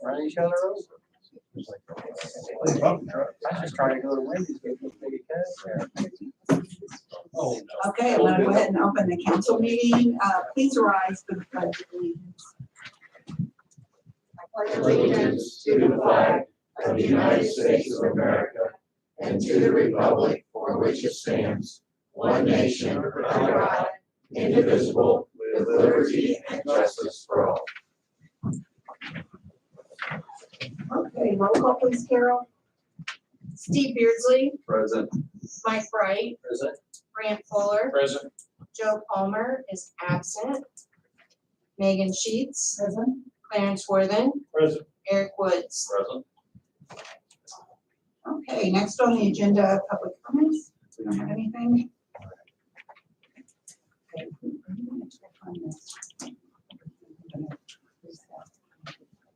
Run each other over. I just try to go to Wendy's, get this big cash. Okay, I'm gonna go ahead and open the council meeting. Please rise for the pledge of allegiance. Pledge allegiance to the flag of the United States of America and to the republic for which it stands, one nation under God, indivisible, with liberty and justice for all. Okay, roll call please, Carol. Steve Beardsley, Present. Mike Bright, Present. Grant Fuller, Present. Joe Palmer is absent. Megan Sheets, Present. Clarence Worthen, Present. Eric Woods. Present. Okay, next on the agenda, public comments. We don't have anything.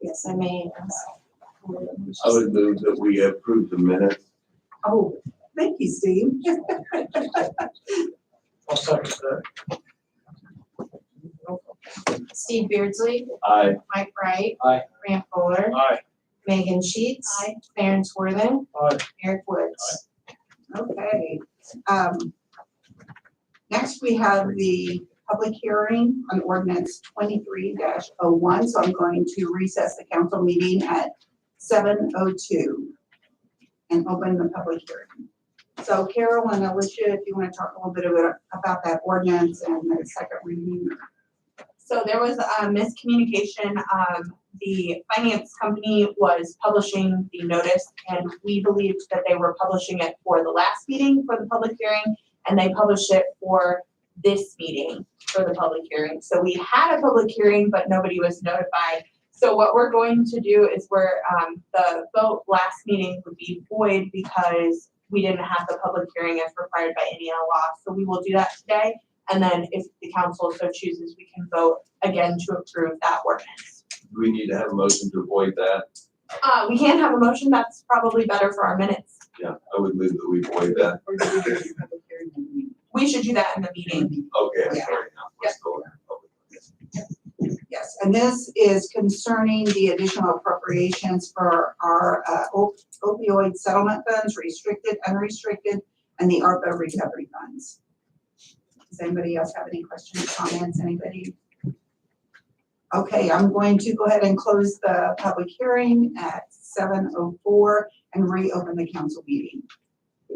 Yes, I may. I would move that we approve the minutes. Oh, thank you, Steve. I'll second that. Steve Beardsley, Aye. Mike Bright. Aye. Grant Fuller. Aye. Megan Sheets. Clarence Worthen. Aye. Eric Woods. Okay. Next, we have the public hearing on ordinance 23-01. So I'm going to recess the council meeting at 7:02 and open the public hearing. So Carol and Alicia, if you want to talk a little bit about that ordinance and the second reading. So there was a miscommunication. The finance company was publishing the notice and we believed that they were publishing it for the last meeting for the public hearing and they published it for this meeting for the public hearing. So we had a public hearing, but nobody was notified. So what we're going to do is the vote last meeting would be void because we didn't have the public hearing as required by Indiana law. So we will do that today. And then if the council so chooses, we can vote again to approve that ordinance. Do we need to have a motion to avoid that? We can have a motion. That's probably better for our minutes. Yeah, I would move that we avoid that. Or do we do the public hearing in the meeting? We should do that in the meeting. Okay, I'm Yeah. sorry. Now let's go. Yes, and this is concerning the additional appropriations for our opioid settlement funds, restricted, unrestricted, and the ARPA recovery funds. Does anybody else have any questions, comments, anybody? Okay, I'm going to go ahead and close the public hearing at 7:04 and reopen the council meeting.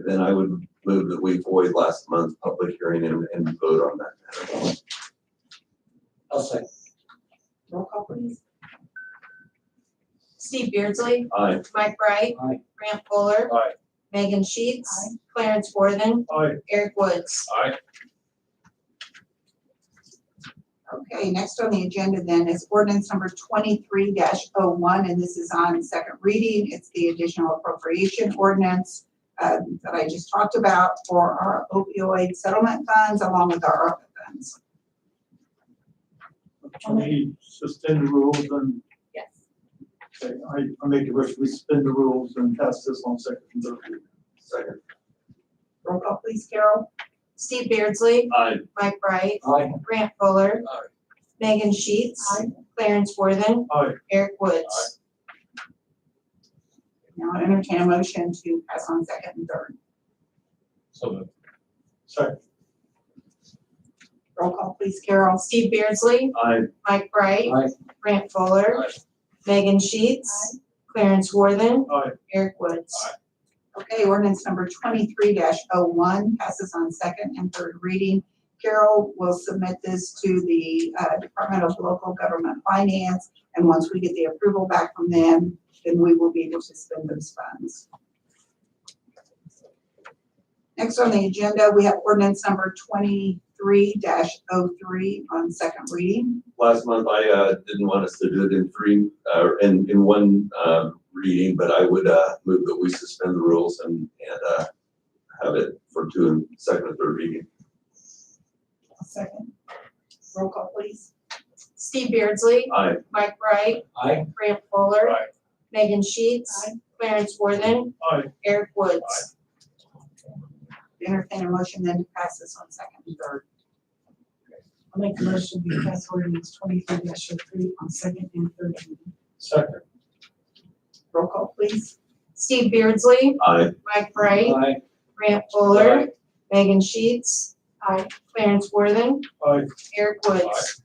Then I would move that we void last month's public hearing and vote on that matter. I'll second. Roll call, please. Steve Beardsley, Aye. Mike Bright. Aye. Grant Fuller. Aye. Megan Sheets. Clarence Worthen. Aye. Eric Woods. Aye. Okay, next on the agenda then is ordinance number 23-01, and this is on second reading. It's the additional appropriation ordinance that I just talked about for our opioid settlement funds along with our ARPA funds. Can we suspend the rules and, Yes. okay, I make a wish, we suspend the rules and pass this on second and third reading. Second. Roll call, please, Carol. Steve Beardsley, Aye. Mike Bright. Aye. Grant Fuller. Aye. Megan Sheets. Clarence Worthen. Aye. Eric Woods. Now I entertain a motion to pass on second and third. So moved. Second. Roll call, please, Carol. Steve Beardsley, Aye. Mike Bright. Aye. Grant Fuller. Aye. Megan Sheets. Clarence Worthen. Aye. Eric Woods. Okay, ordinance number 23-01 passes on second and third reading. Carol will submit this to the Department of Local Government Finance, and once we get the approval back from them, then we will be able to spend those funds. Next on the agenda, we have ordinance number 23-03 on second reading. Last month, I didn't want us to do it in three, in one reading, but I would move that we suspend the rules and have it for second and third reading. Second. Roll call, please. Steve Beardsley, Aye. Mike Bright. Aye. Grant Fuller. Aye. Megan Sheets. Clarence Worthing, Aye. Eric Woods. Entertain a motion then to pass this on second and third. I'll make a motion to pass ordinance 23-03 on second and third reading. Second. Roll call, please. Steve Beardsley, Aye. Mike Bright, Aye. Grant Fuller, Megan Sheets, Clarence Worthing, Aye. Eric Woods.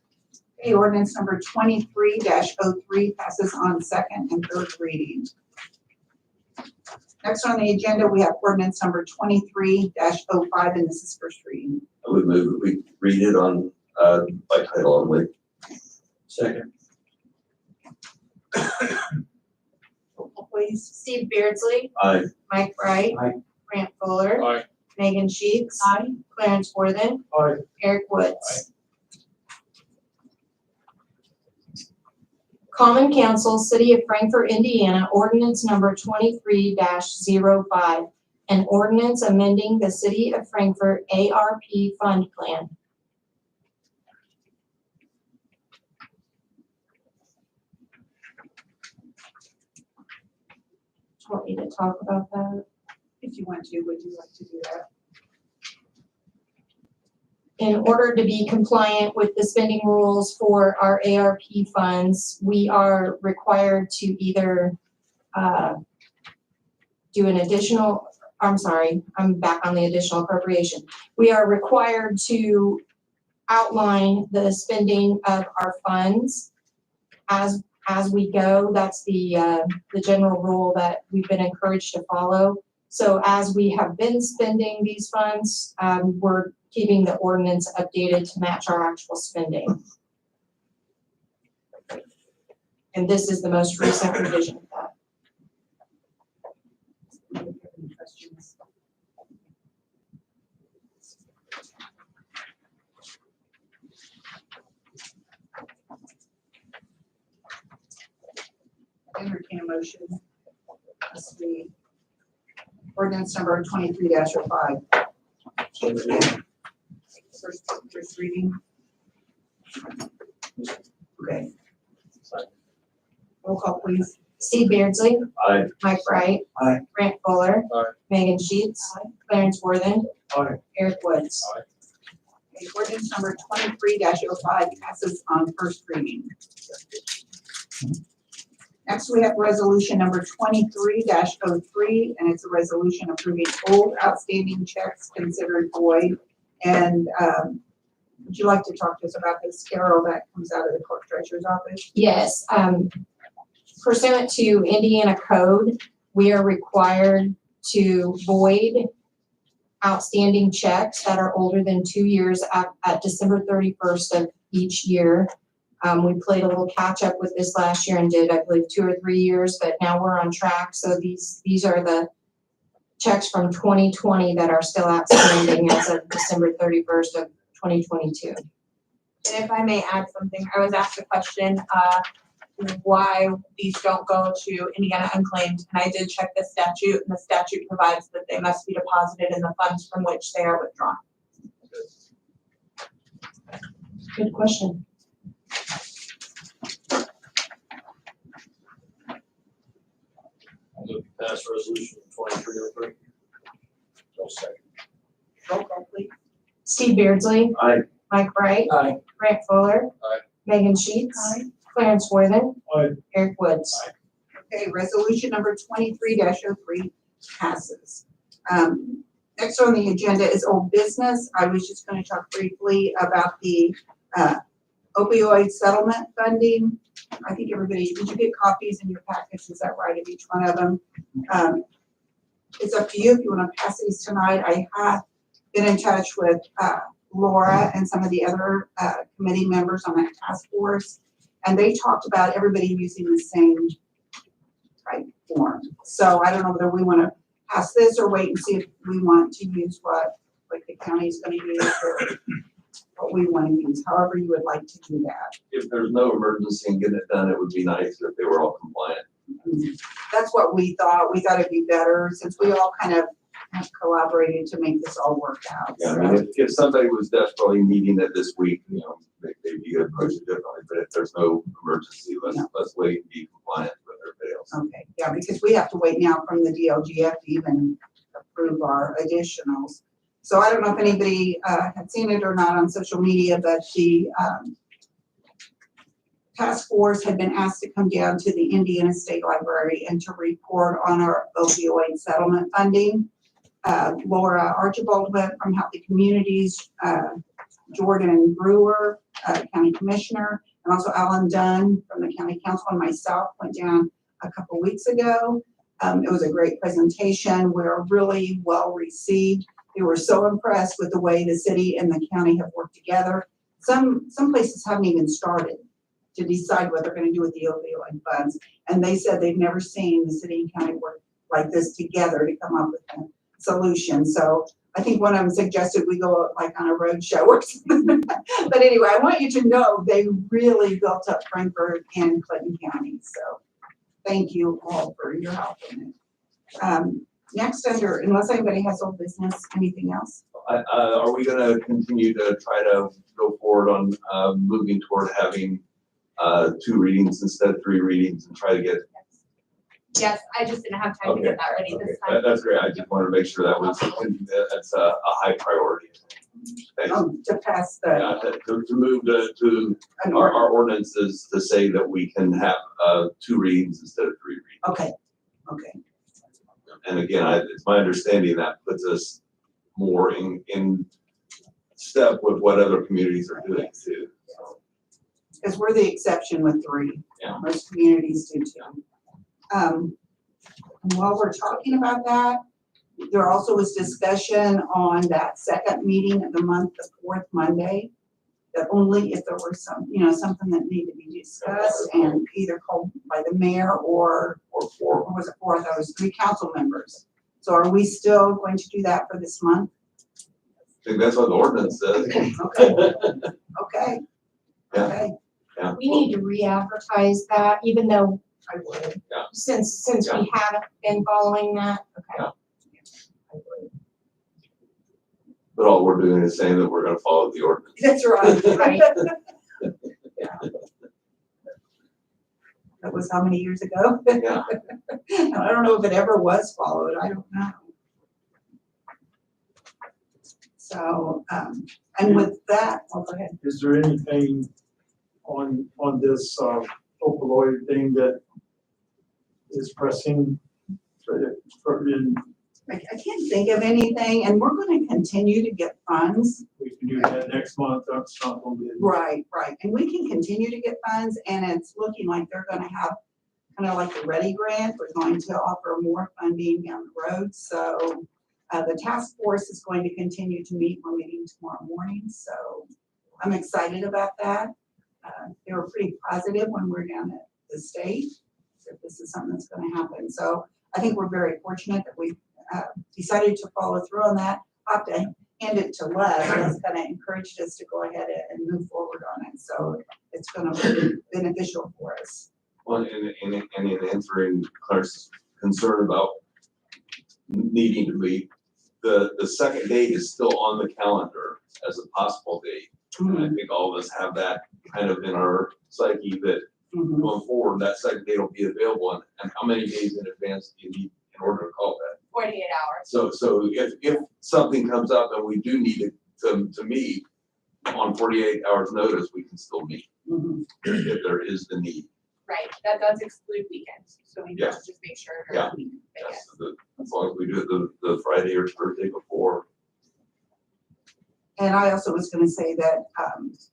Okay, ordinance number 23-03 passes on second and third reading. Next on the agenda, we have ordinance number 23-05, and this is first reading. I would move that we read it on, by title only. Second. Roll call, please. Steve Beardsley, Aye. Mike Bright, Aye. Grant Fuller, Aye. Megan Sheets, Clarence Worthing, Aye. Eric Woods. Common Council, City of Frankfort, Indiana, ordinance number 23-05, an ordinance amending the City of Frankfort ARP Fund Plan. Do you want me to talk about that? If you want to, would you like to do that? In order to be compliant with the spending rules for our ARP funds, we are required to either do an additional, I'm sorry, I'm back on the additional appropriation. We are required to outline the spending of our funds as we go. That's the general rule that we've been encouraged to follow. So as we have been spending these funds, we're keeping the ordinance updated to match our actual spending. And this is the most recent revision of that. Any questions? Entertain a motion. This be ordinance number 23-05. First reading. Okay. Roll call, please. Steve Beardsley. Aye. Mike Bright. Aye. Grant Fuller. Aye. Megan Sheets. Clarence Worthing. Aye. Eric Woods. Okay, ordinance number 23-05 passes on first reading. Next, we have resolution number 23-03, and it's a resolution approving old outstanding checks considered void. And would you like to talk to us about this, Carol, that comes out of the clerk treasurer's office? Yes, pursuant to Indiana code, we are required to void outstanding checks that are older than 2 years at December 31st of each year. We played a little catch up with this last year and did, I believe, 2 or 3 years, but now we're on track. So these are the checks from 2020 that are still outstanding as of December 31st of 2022. And if I may add something, I was asked a question, why these don't go to Indiana unclaimed, and I did check the statute, and the statute provides that they must be deposited in the funds from which they are withdrawn. Good question. I'll move to pass resolution 2303. No second. Roll call, please. Steve Beardsley. Aye. Mike Bright. Aye. Grant Fuller. Aye. Megan Sheets. Clarence Worthing. Aye. Eric Woods. Okay, resolution number 23-03 passes. Next on the agenda is old business. I was just going to talk briefly about the opioid settlement funding. I think everybody, did you get copies in your package? Is that right, of each one of them? It's up to you if you want to pass these tonight. I have been in touch with Laura and some of the other committee members on that task force, and they talked about everybody using the same type form. So I don't know whether we want to pass this or wait and see if we want to use what like the county's going to use or what we want to use, however you would like to do that. If there's no emergency in getting it done, it would be nice if they were all compliant. That's what we thought. We thought it'd be better since we all kind of have collaborated to make this all work out. Yeah, I mean, if somebody was desperately needing it this week, you know, maybe you could approach it differently, but if there's no emergency, let's wait and be compliant with anybody else. Okay, yeah, because we have to wait now from the DLGF to even approve our additionals. So I don't know if anybody had seen it or not on social media, but the task force had been asked to come down to the Indiana State Library and to report on our opioid settlement funding. Laura Archibald went from Healthy Communities, Jordan Brewer, County Commissioner, and also Alan Dunn from the County Council and myself went down a couple weeks ago. It was a great presentation. We were really well received. They were so impressed with the way the city and the county have worked together. Some places haven't even started to decide what they're going to do with the opioid funds. And they said they've never seen the city and county work like this together to come up with a solution. So I think one of them suggested we go like on a road show or something. But anyway, I want you to know they really built up Frankfurt and Clinton County. So thank you all for your help in it. Next under, unless anybody has old business, anything else? Are we gonna continue to try to go forward on moving toward having 2 readings instead of 3 readings and try to get? Yes, I just didn't have time to get that ready this Okay. time. That's great. I just wanted to make sure that's a high priority. Thanks. To pass the, Yeah, to move to an our order. ordinances to say that we can have 2 readings instead of 3 readings. Okay, okay. And again, it's my understanding that puts us more in step with what other communities are doing too. So, Because we're the exception with 3. Yeah. Most communities do too. And while we're talking about that, there also was discussion on that second meeting of the month, the 4th Monday, that only if there were some, something that needed to be discussed and either called by the mayor or or was it 4? That was 3 council members. So are we still going to do that for this month? I think that's what the ordinance says. Okay, okay, Yeah. okay. Yeah. We need to re-advertise that, even though I would. Yeah. Since Yeah. we haven't been following that, okay. Yeah. But all we're doing is saying that we're gonna follow the ordinance. That's right. Right. That was how many years ago? Yeah. I don't know if it ever was followed. I don't know. So, and with that, go ahead. Is there anything on this opioid thing that is pressing? I can't think of anything, and we're going to continue to get funds. We can do that next month. That's not going to be. Right, right. And we can continue to get funds, and it's looking like they're going to have kind of like the Ready Grant. We're going to offer more funding down the road. So the task force is going to continue to meet. We're meeting tomorrow morning. So I'm excited about that. They were pretty positive when we're down at the state that this is something that's going to happen. So I think we're very fortunate that we decided to follow through on that. I'll have to hand it to Les. Les kind of encouraged us to go ahead and move forward on it. So it's going to be beneficial for us. Well, and in answering Claire's concern about needing to meet, the second date is still on the calendar as a possible date. And I think all of us have that kind of in our psyche that Mhm. going forward, that second date will be available. And how many days in advance do you need in order to call that? 48 hours. So if something comes up and we do need to meet on 48 hours notice, we can still meet Mhm. if there is the need. Right, that does exclude weekends, so we need to Yeah. just make sure. Yeah. that we can fit it. Yes, as long as we do it the Friday or Thursday before. And I also was going to say that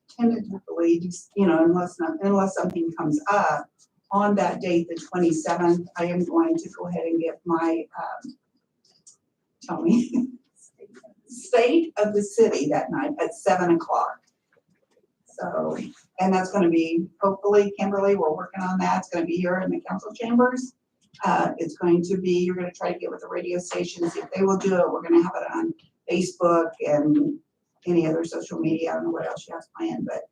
tentatively, just, unless something comes up on that date, the 27th, I am going to go ahead and give my, tell me, state of the city that night at 7:00. So, and that's going to be, hopefully, Kimberly, we're working on that. It's going to be here in the council chambers. It's going to be, you're going to try to get with the radio stations. If they will do it, we're going to have it on Facebook and any other social media. I don't know what else you have planned, but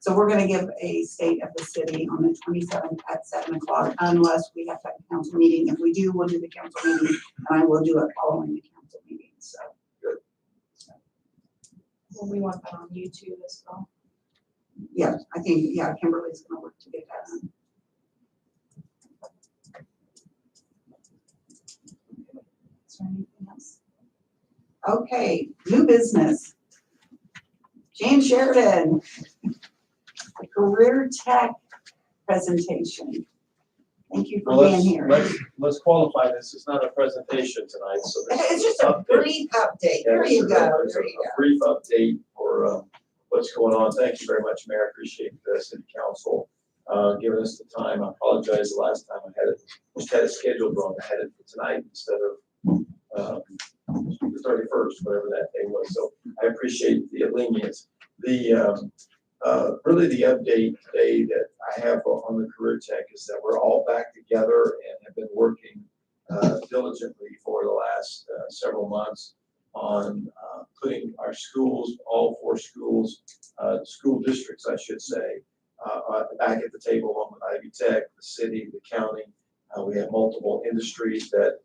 so we're going to give a state of the city on the 27th at 7:00 unless we have to have a council meeting. If we do, we'll do the council meeting and I will do it following the council meeting. So, Well, we want that on YouTube as well. yeah, I think, Kimberly's going to work to get that done. Is there anything else? Okay, new business. Jan Sheridan, the Career Tech presentation. Thank you for being here. Let's qualify this, it's not a presentation tonight, so. this It's is just a update. brief update. Yeah, There this you is go. it's There a you go. brief update for what's going on. Thank you very much, Mayor. I appreciate the city council giving us the time. I apologize the last time I just had it scheduled wrong. I had it for tonight instead of the 31st, whatever that day was. So I appreciate the lenience. Really the update today that I have on the Career Tech is that we're all back together and have been working diligently for the last several months on putting our schools, all 4 schools, school districts, I should say, back at the table along with Ivy Tech, the city, the county. We have multiple industries that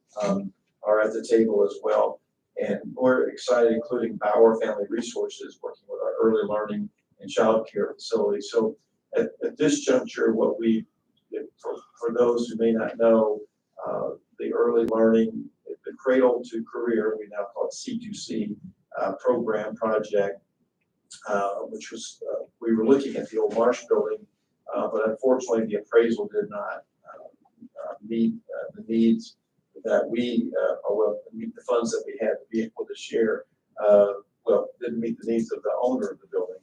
are at the table as well. And we're excited, including Bauer Family Resources, working with our early learning and child care facilities. So at this juncture, what we, for those who may not know, the early learning, the cradle to career, we now call it C2C program project, which was, we were looking at the old Marsh building, but unfortunately the appraisal did not meet the needs that we, meet the funds that we had to be able to share. Didn't meet the needs of the owner of the building.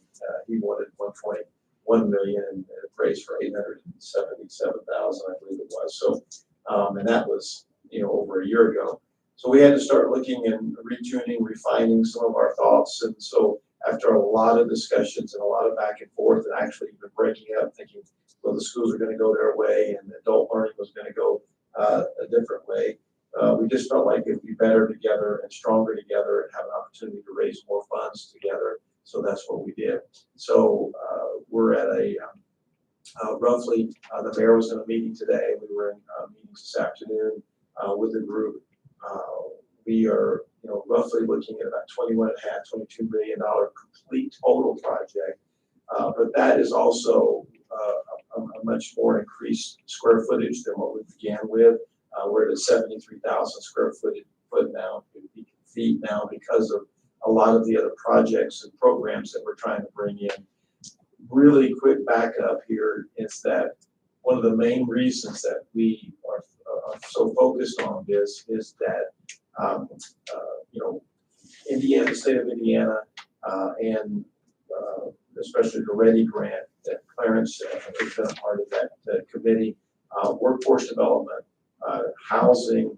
He wanted 1.1 million and appraised for 877,000, I believe it was. So, and that was, over a year ago. So we had to start looking and retuning, refining some of our thoughts. And so after a lot of discussions and a lot of back and forth and actually even breaking up, thinking, well, the schools are going to go their way and adult learning was going to go a different way. We just felt like it'd be better together and stronger together and have an opportunity to raise more funds together. So that's what we did. So we're at a roughly, the mayor was in a meeting today. We were in meetings this afternoon with the group. We are, roughly looking at about $21.5–22 million complete total project. But that is also a much more increased square footage than what we began with. We're at 73,000 square foot now, feet now, because of a lot of the other projects and programs that we're trying to bring in. Really quick backup here is that one of the main reasons that we are so focused on this is that, Indiana, the state of Indiana, and especially the READY grant that Clarence has been a part of that committee, workforce development, housing,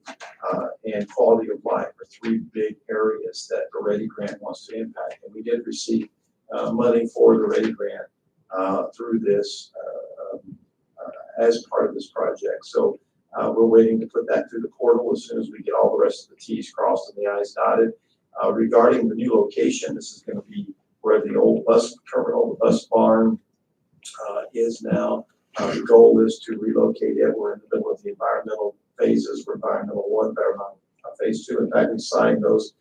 and quality of life are 3 big areas that the READY grant wants to impact. And we did receive money for the READY grant through this as part of this project. So we're waiting to put that through the portal as soon as we get all the rest of the T's crossed and the I's dotted. Regarding the new location, this is going to be where the old bus terminal, the bus barn is now. The goal is to relocate it. We're in the middle of the environmental phases. We're environmental 1, environmental phase 2. In fact, we signed those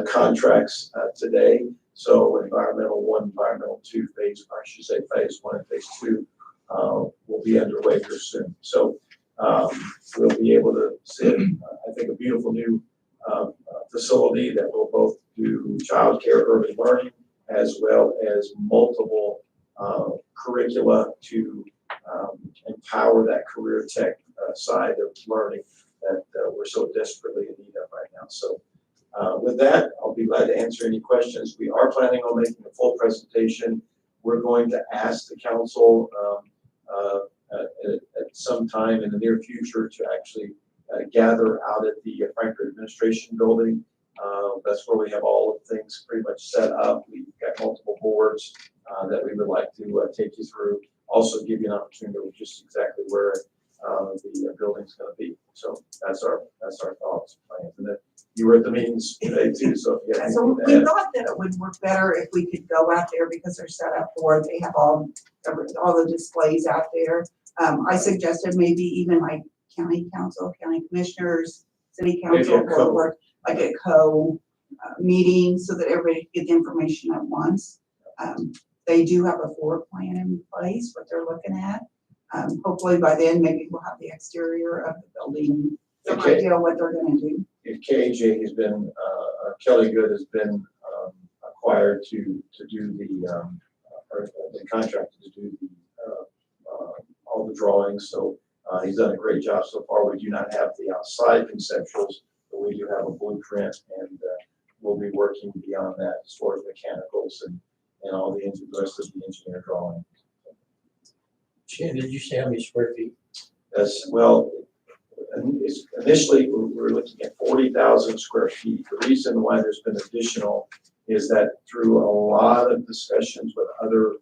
contracts today. So environmental 1, environmental 2 phase 1 and phase 2 will be underway here soon. So we'll be able to see, I think, a beautiful new facility that will both do childcare, urban learning, as well as multiple curricula to empower that career tech side of learning that we're so desperately in need of right now. So with that, I'll be glad to answer any questions. We are planning on making a full presentation. We're going to ask the council at some time in the near future to actually gather out at the Frankfurt Administration Building. That's where we have all of things pretty much set up. We've got multiple boards that we would like to take you through. Also give you an opportunity of just exactly where the building's going to be. So that's our thoughts and plans. And then you were at the meetings today too, so if you have So anything we to add. thought that it would work better if we could go out there because they're set up for, they have all the displays out there. I suggested maybe even like county council, county commissioners, city Maybe a council, co- or like a meeting so that everybody could get the information at once. They do have a floor plan in place, what they're looking at. Hopefully by then, maybe we'll have the exterior of the building, some Okay. idea what they're gonna do. KJ has been, Kelly Good has been acquired to do or been contracted to do all the drawings. So he's done a great job so far. We do not have the outside conceptuals, but we do have a blueprint, and we'll be working beyond that as far as mechanicals and all the rest of the engineer drawing. Shannon, did you say how many square feet? As well, initially, we were looking at 40,000 square feet. The reason why there's been additional is that through a lot of discussions with other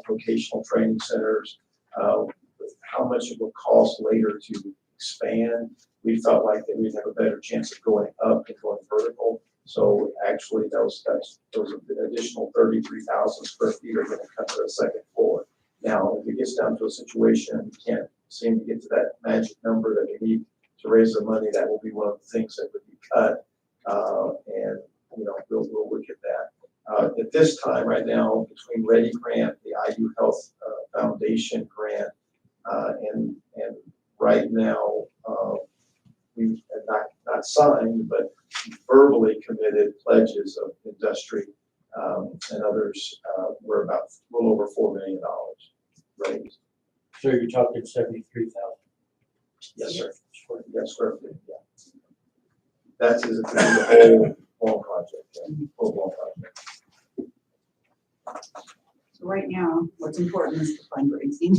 vocational training centers, how much it will cost later to expand, we felt like that we'd have a better chance of going up and going vertical. So actually, those additional 33,000 square feet are going to come to the second floor. Now, if it gets down to a situation and we can't seem to get to that magic number that we need to raise the money, that will be one of the things that would be cut. And we'll look at that. At this time, right now, between Ready Grant, the IU Health Foundation grant, and right now, we have not signed, but verbally committed pledges of industry and others. We're about a little over $4 million raised. So you're talking 73,000? Yes, sir. Yes, square feet, yeah. That is the whole project, full-blown project. So right now, what's important is the fundraising.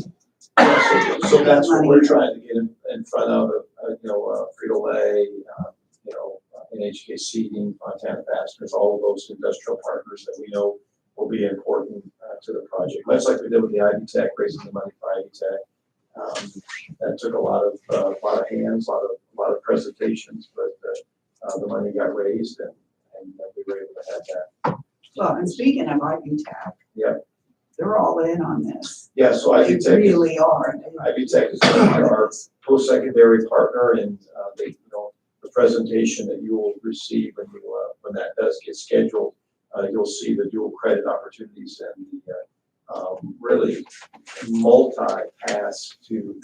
So that's what we're trying to get in front of, Frito-Lay, NHK Seeding, Montana Fasteners, all of those industrial partners that we know will be important to the project. Much like we did with the Ivy Tech, raising the money for Ivy Tech. That took a lot of hands, a lot of presentations, but the money got raised, and we were able to have that. Well, and speaking of Ivy Tech. Yeah. They're all in on this. Yeah, so Ivy They Tech really are. Ivy Tech is our post-secondary partner, and the presentation that you will receive when that does get scheduled, you'll see the dual credit opportunities and the really multi-pass to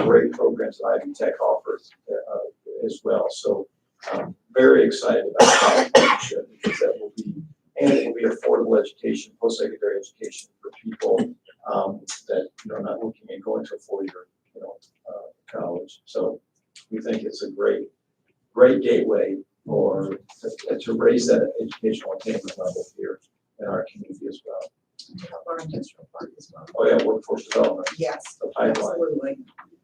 great programs that Ivy Tech offers as well. So very excited about that partnership, because that will be, and it will be affordable education, post-secondary education for people that are not looking at going to a four-year college. So we think it's a great gateway to raise that educational attainment level here in our community as well. Our industrial park as well. Oh yeah, workforce development, Yes, the pipeline, absolutely.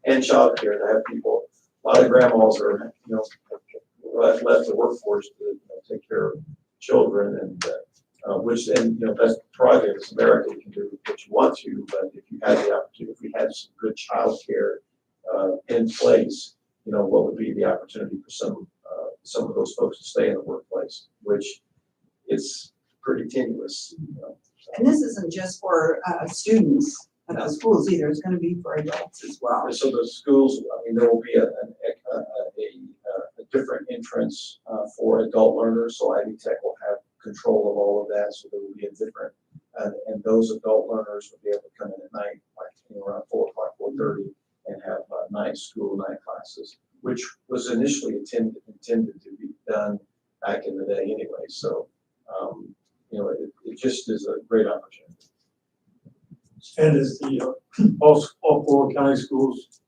and childcare, to have people, a lot of grandmas are, left the workforce to take care of children, and that's projects America. You can do what you want to, but if you had the opportunity, if we had some good childcare in place, what would be the opportunity for some of those folks to stay in the workplace, which is pretty tenuous. And this isn't just for students at the schools either, it's gonna be for adults as well. And so the schools, there will be a different entrance for adult learners, so Ivy Tech will have control of all of that, so there will be a different, and those adult learners will be able to come in at night, like around 4 o'clock, 4:30, and have night classes, which was initially intended to be done back in the day anyway. So, it just is a great opportunity. And is the, all 4 county schools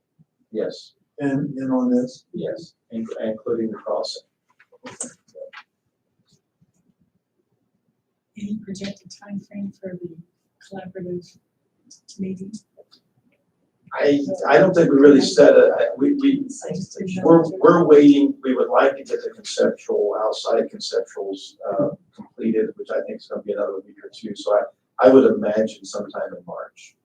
Yes, in on this? yes, including the crossing. Any projected timeframe for the collaborative meeting? I don't think we really set we're waiting. We would like to get the outside conceptuals completed, which I think is going to be another week or two. So I would imagine sometime in March.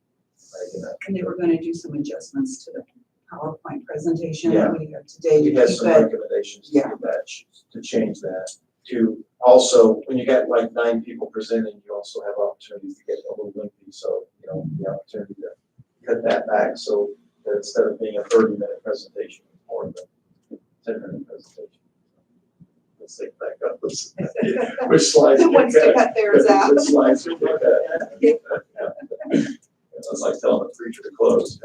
And they were gonna do some adjustments to the PowerPoint presentation Yeah. that we have today We to had keep some it. recommendations to Yeah. do that, to change that. To also, when you got like 9 people presenting, you also have opportunities to get a little lengthy. So, the opportunity to cut that back, so that instead of being a 30-minute presentation, it's more of a 10-minute presentation. Let's take back up. Which slides? Who wants to cut theirs out? Which slides would get that? It's like telling the preacher to close.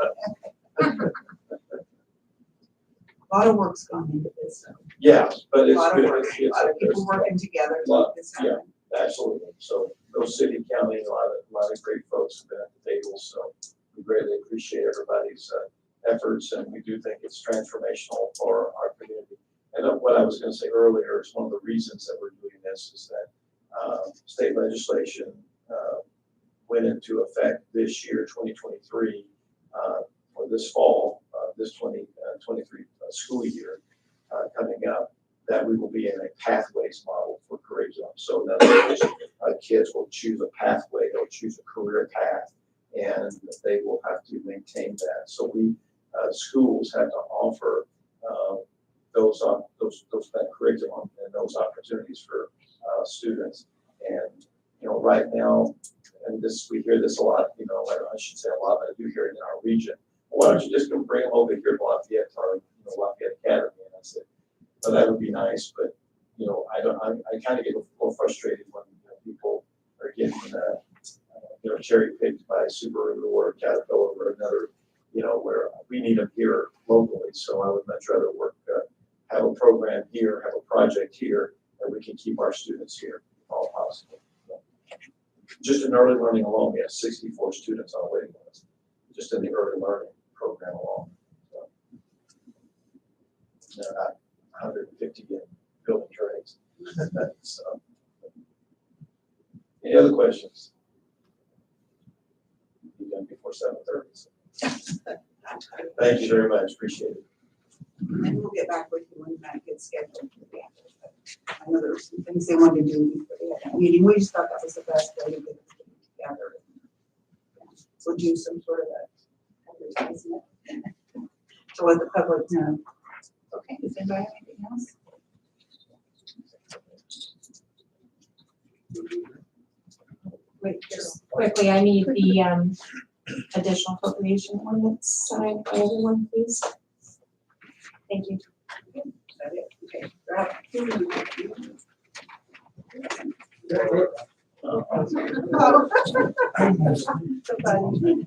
A lot of work's gone into this. so. Yeah, but A it's lot of good. work, a lot of people working together to Lot, make this yeah. happen. Absolutely. So those city, county, a lot of great folks have been at the table. So we greatly appreciate everybody's efforts, and we do think it's transformational for our community. And what I was going to say earlier is one of the reasons that we're doing this is that state legislation went into effect this year, 2023, or this fall, this 2023 school year coming up, that we will be in a pathways model for curriculum. So in other words, kids will choose a pathway, they'll choose a career path, and they will have to maintain that. So we, schools have to offer that curriculum and those opportunities for students. And, you know, right now, and we hear this a lot, you know, I should say a lot, but I do hear it in our region. Why don't you just come bring them over here to Lafayette, or, Lafayette Academy? And I said, well, that would be nice, but, I kind of get a little frustrated when people are getting, cherry picked by Subaru or Caterpillar or another, where we need them here locally. So I would much rather have a program here, have a project here, that we can keep our students here if all possible. Just in early learning alone, we have 64 students on a waiting list, just in the early learning program alone. So, not 150 in building trades. So, any other questions? Be done before 7:30. Thank you very much. Appreciate it. And we'll get back with you when that gets scheduled. I know there were some things they wanted to do before they had that meeting. We just thought that was the best way to get it together. We'll do some sort of a advertisement to let the public know. Okay, does anybody have anything else? Wait, Just quickly, I need the additional appropriation ordinance signed by everyone, please. Thank you. Okay. So funny.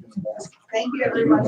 Thank you, everyone.